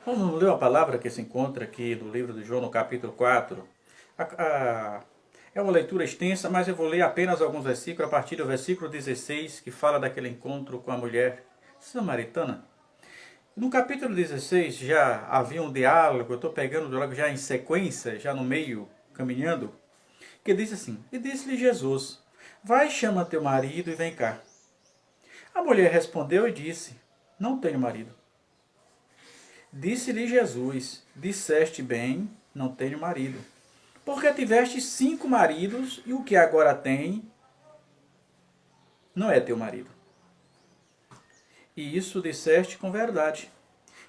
Vamos ler uma palavra que se encontra aqui do livro de João, no capítulo 4. É uma leitura extensa, mas eu vou ler apenas alguns versículos, a partir do versículo 16, que fala daquele encontro com a mulher samaritana. No capítulo 16 já havia um diálogo, eu estou pegando o diálogo já em sequência, já no meio, caminhando, que diz assim: E disse-lhe Jesus: Vai, chama teu marido e vem cá. A mulher respondeu e disse: Não tenho marido. Disse-lhe Jesus: Disseste bem, não tenho marido. Porque tiveste 5 maridos, e o que agora tem não é teu marido. E isso disseste com verdade.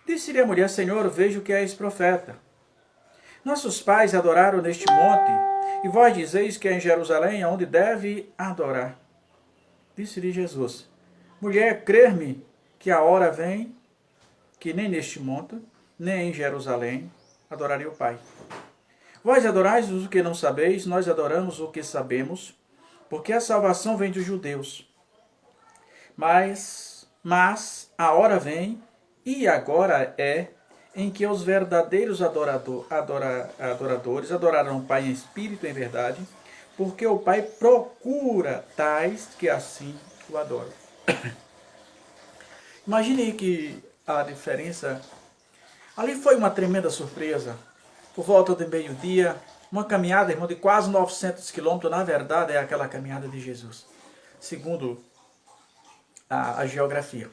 Disse-lhe a mulher: Senhor, vejo que és profeta. Nossos pais adoraram neste monte, e vós dizeis que é em Jerusalém onde deve adorar. Disse-lhe Jesus: Mulher, crer-me que a hora vem, que nem neste monte, nem em Jerusalém, adorarei o Pai. Vós adorais o que não sabeis, nós adoramos o que sabemos, porque a salvação vem dos judeus. Mas a hora vem, e agora é, em que os verdadeiros adoradores adorarão o Pai em espírito e em verdade, porque o Pai procura tais que assim o adoram. Imagine que a diferença. Ali foi uma tremenda surpresa. Por volta de meio-dia, uma caminhada, irmão, de quase 900 quilômetros, na verdade é aquela caminhada de Jesus, segundo a geografia.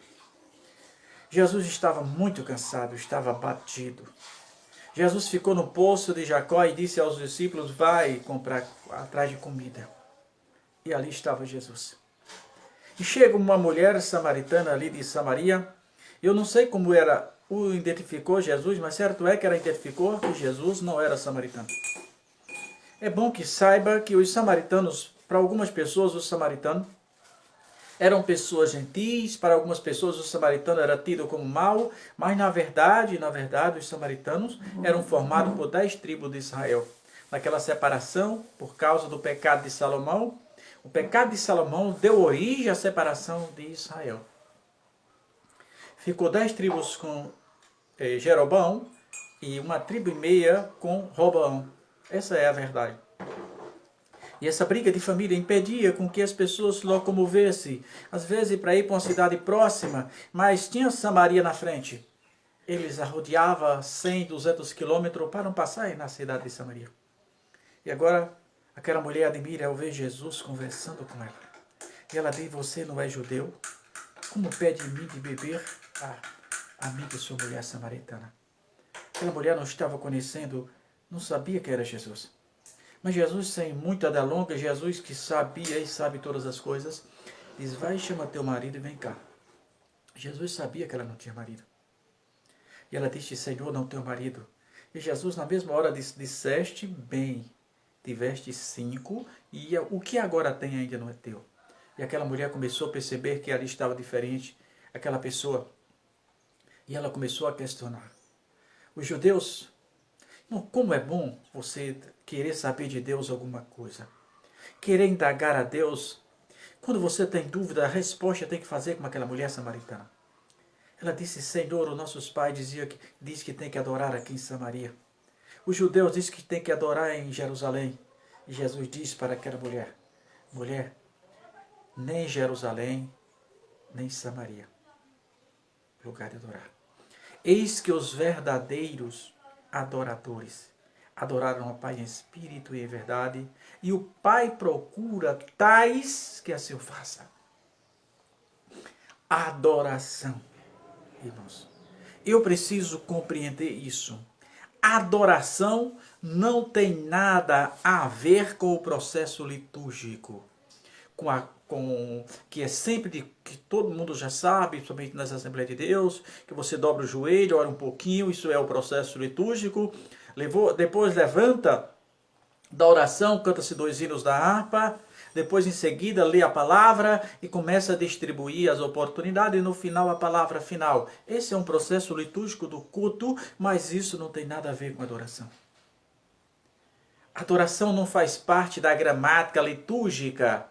Jesus estava muito cansado, estava abatido. Jesus ficou no poço de Jacó e disse aos discípulos: Vai comprar atrás de comida. E ali estava Jesus. E chega uma mulher samaritana ali de Samaria. Eu não sei como o identificou Jesus, mas certo é que ela identificou que Jesus não era samaritano. É bom que saiba que os samaritanos, para algumas pessoas, os samaritanos eram pessoas gentis, para algumas pessoas o samaritano era tido como mau, mas na verdade, os samaritanos eram formados por 10 tribos de Israel. Naquela separação, por causa do pecado de Salomão, o pecado de Salomão deu origem à separação de Israel. Ficou 10 tribos com Jeroboão e uma tribo e meia com Roboão. Essa é a verdade. E essa briga de família impedia com que as pessoas se locomovessem, às vezes para ir para uma cidade próxima, mas tinha Samaria na frente. Eles arrodeavam 100, 200 quilômetros para não passar na cidade de Samaria. E agora, aquela mulher admira ao ver Jesus conversando com ela. E ela diz: Você não é judeu? Como pede em mim de beber? A mim que sou mulher samaritana. Aquela mulher não estava conhecendo, não sabia que era Jesus. Mas Jesus, sem muita delonga, Jesus que sabia e sabe todas as coisas, diz: Vai, chama teu marido e vem cá. Jesus sabia que ela não tinha marido. E ela disse: Senhor, não tenho marido. E Jesus, na mesma hora, disse: Disseste bem, tiveste 5, e o que agora tem ainda não é teu. E aquela mulher começou a perceber que ali estava diferente, aquela pessoa. E ela começou a questionar. Os judeus, como é bom você querer saber de Deus alguma coisa. Querer indagar a Deus. Quando você tem dúvida, a resposta tem que fazer como aquela mulher samaritana. Ela disse: Senhor, os nossos pais diz que tem que adorar aqui em Samaria. Os judeus dizem que tem que adorar em Jerusalém. E Jesus disse para aquela mulher: Mulher, nem Jerusalém, nem Samaria, lugar de adorar. Eis que os verdadeiros adoradores adoraram ao Pai em espírito e em verdade, e o Pai procura tais que assim o façam. Adoração, irmãos. Eu preciso compreender isso. Adoração não tem nada a ver com o processo litúrgico, que é sempre que todo mundo já sabe, principalmente nas Assembleias de Deus, que você dobra o joelho, ora um pouquinho, isso é o processo litúrgico. Depois levanta da oração, canta-se 2 hinos da harpa, depois em seguida lê a palavra e começa a distribuir as oportunidades e no final a palavra final. Esse é um processo litúrgico do culto, mas isso não tem nada a ver com adoração. Adoração não faz parte da gramática litúrgica.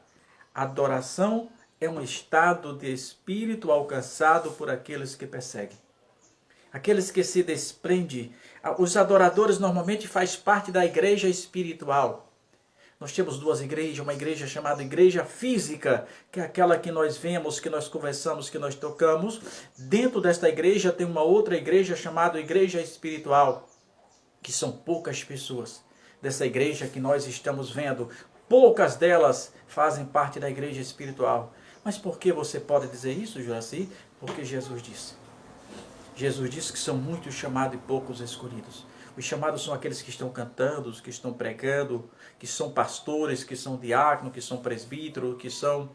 Adoração é um estado de espírito alcançado por aqueles que perseguem. aqueles que se desprendem. Os adoradores normalmente fazem parte da igreja espiritual. Nós temos duas igrejas, uma igreja chamada igreja física, que é aquela que nós vemos, que nós conversamos, que nós tocamos. Dentro desta igreja tem uma outra igreja chamada igreja espiritual, que são poucas pessoas. Dessa igreja que nós estamos vendo, poucas delas fazem parte da igreja espiritual. Mas por que você pode dizer isso, Juraci? Porque Jesus disse. Jesus disse que são muitos chamados e poucos escolhidos. Os chamados são aqueles que estão cantando, que estão pregando, que são pastores, que são diáconos, que são presbíteros, que são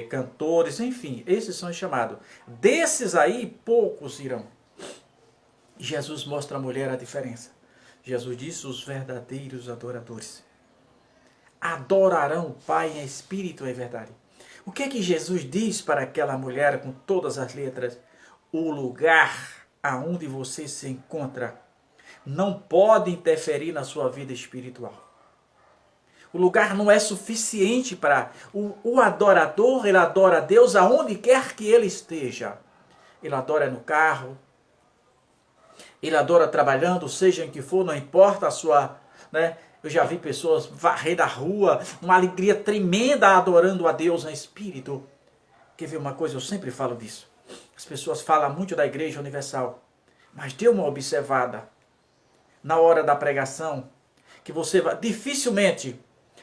cantores, enfim, esses são os chamados. Desses aí, poucos irão. Jesus mostra à mulher a diferença. Jesus disse: os verdadeiros adoradores adorarão o Pai em espírito e verdade. O que é que Jesus diz para aquela mulher com todas as letras? O lugar aonde você se encontra não pode interferir na sua vida espiritual. O lugar não é suficiente para o adorador. Ele adora a Deus aonde quer que ele esteja. Ele adora no carro, ele adora trabalhando, seja em que for, não importa a sua... Eu já vi pessoas varrer da rua, uma alegria tremenda adorando a Deus em espírito. Quer ver uma coisa? Eu sempre falo disso. As pessoas falam muito da Igreja Universal, mas dê uma observada na hora da pregação, que dificilmente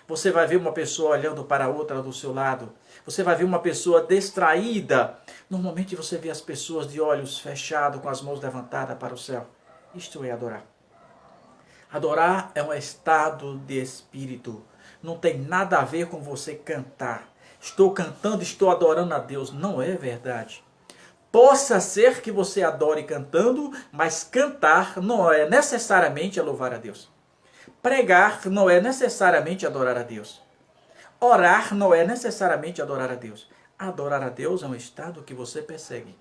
você vai ver uma pessoa olhando para a outra do seu lado. Você vai ver uma pessoa distraída. Normalmente você vê as pessoas de olhos fechados, com as mãos levantadas para o céu. Isto é adorar. Adorar é um estado de espírito. Não tem nada a ver com você cantar. Estou cantando, estou adorando a Deus. Não é verdade. Possa ser que você adore cantando, mas cantar não é necessariamente louvar a Deus. Pregar não é necessariamente adorar a Deus. Orar não é necessariamente adorar a Deus. Adorar a Deus é um estado que você persegue.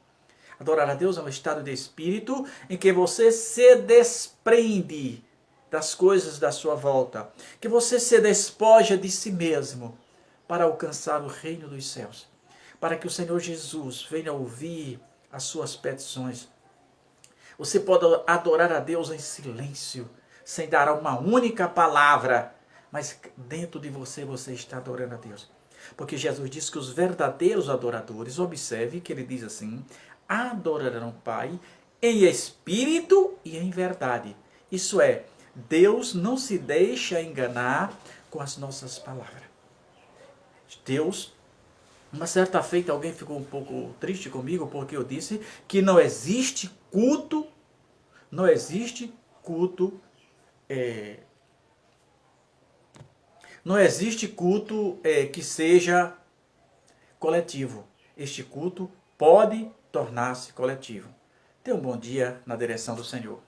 Adorar a Deus é um estado de espírito em que você se desprende das coisas da sua volta. Que você se despoja de si mesmo para alcançar o reino dos céus. Para que o Senhor Jesus venha ouvir as suas petições. Você pode adorar a Deus em silêncio, sem dar uma única palavra, mas dentro de você, você está adorando a Deus. Porque Jesus diz que os verdadeiros adoradores, observe que ele diz assim, adorarão o Pai em espírito e em verdade. Isso é, Deus não se deixa enganar com as nossas palavras. Deus... Uma certa feita alguém ficou um pouco triste comigo porque eu disse que não existe culto que seja coletivo. Este culto pode tornar-se coletivo. Tenha um bom dia na direção do Senhor.